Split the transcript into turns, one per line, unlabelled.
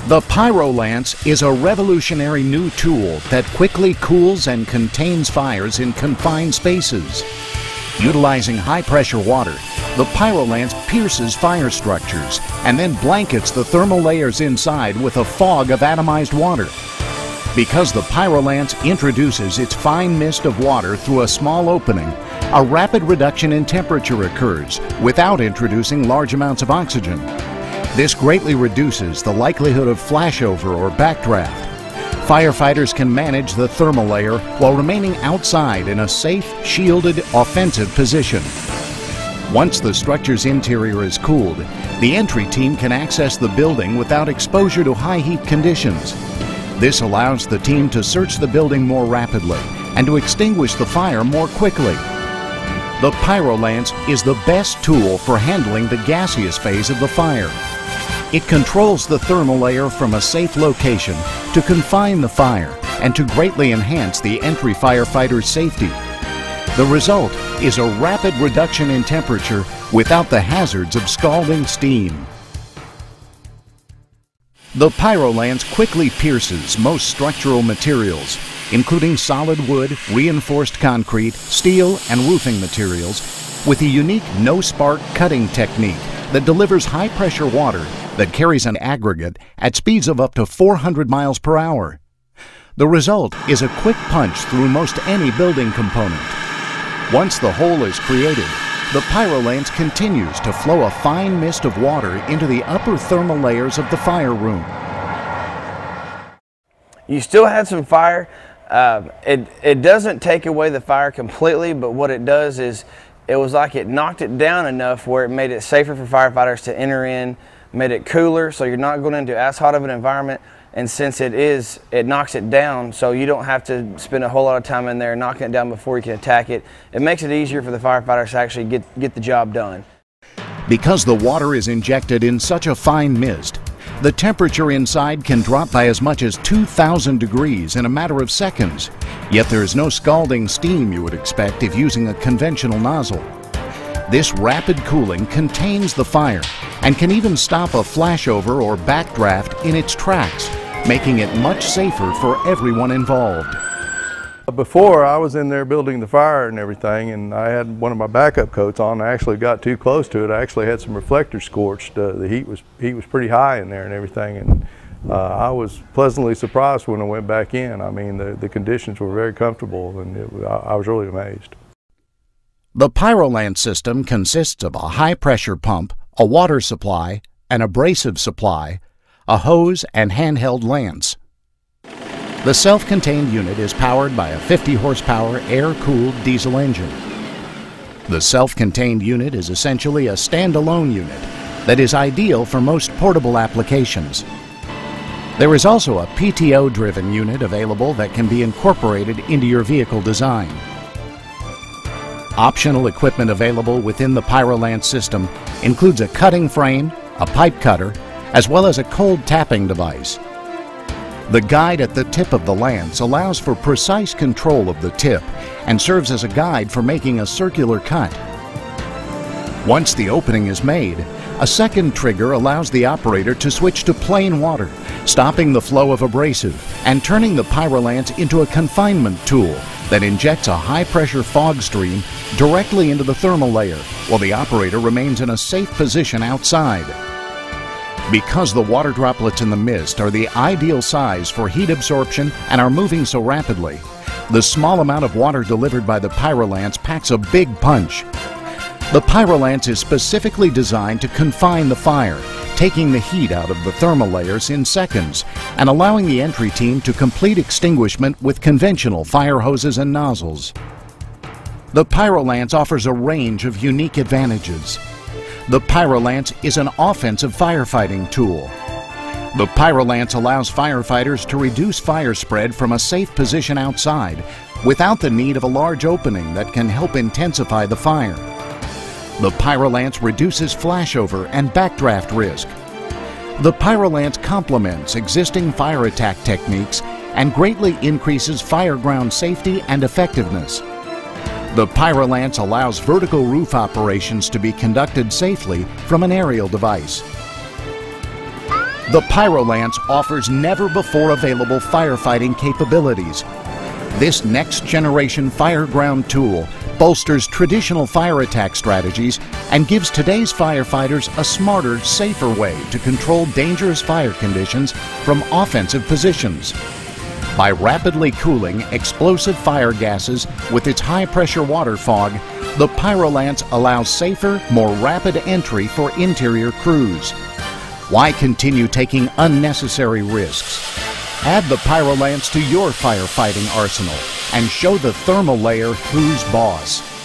The Pyro Lance is a revolutionary new tool that quickly cools and contains fires in confined spaces. Utilizing high-pressure water, the Pyro Lance pierces fire structures and then blankets the thermal layers inside with a fog of atomized water. Because the Pyro Lance introduces its fine mist of water through a small opening, a rapid reduction in temperature occurs without introducing large amounts of oxygen. This greatly reduces the likelihood of flashover or backdraft. Firefighters can manage the thermal layer while remaining outside in a safe, shielded, offensive position. Once the structure's interior is cooled, the entry team can access the building without exposure to high heat conditions. This allows the team to search the building more rapidly and to extinguish the fire more quickly. The Pyro Lance is the best tool for handling the gaseous phase of the fire. It controls the thermal layer from a safe location to confine the fire and to greatly enhance the entry firefighter's safety. The result is a rapid reduction in temperature without the hazards of scalding steam. The Pyro Lance quickly pierces most structural materials, including solid wood, reinforced concrete, steel, and roofing materials, with a unique no-spark cutting technique that delivers high-pressure water that carries an aggregate at speeds of up to 400 miles per hour. The result is a quick punch through most any building component. Once the hole is created, the Pyro Lance continues to flow a fine mist of water into the upper thermal layers of the fire room.
You still had some fire. It doesn't take away the fire completely, but what it does is it was like it knocked it down enough where it made it safer for firefighters to enter in, made it cooler so you're not going into as hot of an environment, and since it knocks it down so you don't have to spend a whole lot of time in there knocking it down before you can attack it. It makes it easier for the firefighters to actually get the job done.
Because the water is injected in such a fine mist, the temperature inside can drop by as much as 2,000 degrees in a matter of seconds, yet there is no scalding steam you would expect if using a conventional nozzle. This rapid cooling contains the fire and can even stop a flashover or backdraft in its tracks, making it much safer for everyone involved.
Before, I was in there building the fire and everything, and I had one of my backup coats on. I actually got too close to it. I actually had some reflectors scorched. The heat was pretty high in there and everything, and I was pleasantly surprised when I went back in. I mean, the conditions were very comfortable, and I was really amazed.
The Pyro Lance system consists of a high-pressure pump, a water supply, an abrasive supply, a hose, and handheld lance. The self-contained unit is powered by a 50-horsepower air-cooled diesel engine. The self-contained unit is essentially a standalone unit that is ideal for most portable applications. There is also a PTO-driven unit available that can be incorporated into your vehicle design. Optional equipment available within the Pyro Lance system includes a cutting frame, a pipe cutter, as well as a cold tapping device. The guide at the tip of the lance allows for precise control of the tip and serves as a guide for making a circular cut. Once the opening is made, a second trigger allows the operator to switch to plain water, stopping the flow of abrasive and turning the Pyro Lance into a confinement tool that injects a high-pressure fog stream directly into the thermal layer while the operator remains in a safe position outside. Because the water droplets in the mist are the ideal size for heat absorption and are moving so rapidly, the small amount of water delivered by the Pyro Lance packs a big punch. The Pyro Lance is specifically designed to confine the fire, taking the heat out of the thermal layers in seconds and allowing the entry team to complete extinguishment with conventional fire hoses and nozzles. The Pyro Lance offers a range of unique advantages. The Pyro Lance is an offensive firefighting tool. The Pyro Lance allows firefighters to reduce fire spread from a safe position outside without the need of a large opening that can help intensify the fire. The Pyro Lance reduces flashover and backdraft risk. The Pyro Lance complements existing fire attack techniques and greatly increases fireground safety and effectiveness. The Pyro Lance allows vertical roof operations to be conducted safely from an aerial device. The Pyro Lance offers never-before-available firefighting capabilities. This next-generation fireground tool bolsters traditional fire attack strategies and gives today's firefighters a smarter, safer way to control dangerous fire conditions from offensive positions. By rapidly cooling explosive fire gases with its high-pressure water fog, the Pyro Lance allows safer, more rapid entry for interior crews. Why continue taking unnecessary risks? Add the Pyro Lance to your firefighting arsenal and show the thermal layer who's boss.